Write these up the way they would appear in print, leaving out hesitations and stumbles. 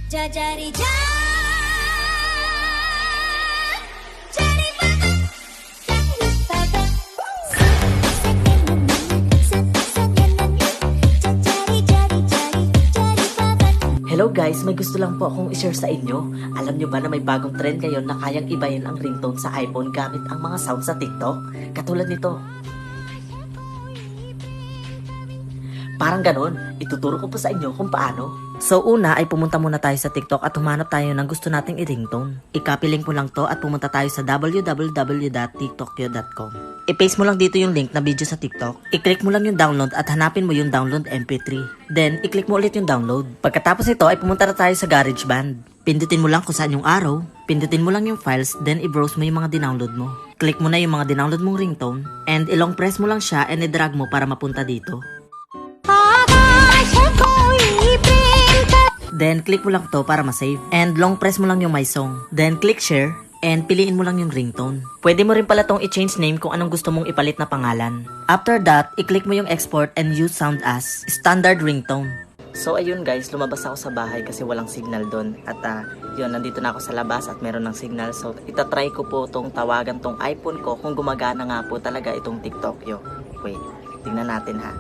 Jajari ja, jari baba, jari baba. Hello guys, may gusto lang po akong i-share sa inyo. Alam nyo ba na may bagong trend ngayon na kayang ibayin ang ringtone sa iPhone gamit ang mga sound sa TikTok? Katulad nito. Parang ganon, ituturo ko po sa inyo kung paano. So una ay pumunta muna tayo sa TikTok at humanap tayo ng gusto nating i-ringtone. I-copy link mo lang to at pumunta tayo sa www.tiktokyo.com. I-paste mo lang dito yung link na video sa TikTok. I-click mo lang yung download at hanapin mo yung download MP3. Then, i-click mo ulit yung download. Pagkatapos ito ay pumunta na tayo sa GarageBand. Pindutin mo lang kung saan yung arrow, pindutin mo lang yung files, then i-browse mo yung mga dinownload mo. Click mo na yung mga dinownload mong ringtone, and i-long press mo lang siya and i-drag mo para mapunta dito. Then, click mo lang to para ma-save. And long press mo lang yung my song. Then, click share. And piliin mo lang yung ringtone. Pwede mo rin pala tong i-change name kung anong gusto mong ipalit na pangalan. After that, i-click mo yung export and use sound as standard ringtone. So ayun guys, lumabas ako sa bahay kasi walang signal doon. At yun, nandito na ako sa labas at meron ng signal. So itatry ko po tong tawagan tong iPhone ko kung gumagana nga po talaga itong TikTokyo. Wait, tingnan natin ha.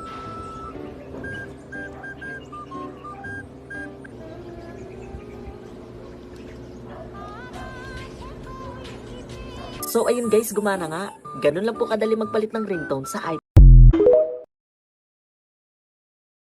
So ayun guys, gumana nga. Ganun lang po kadali magpalit ng ringtone sa iPhone.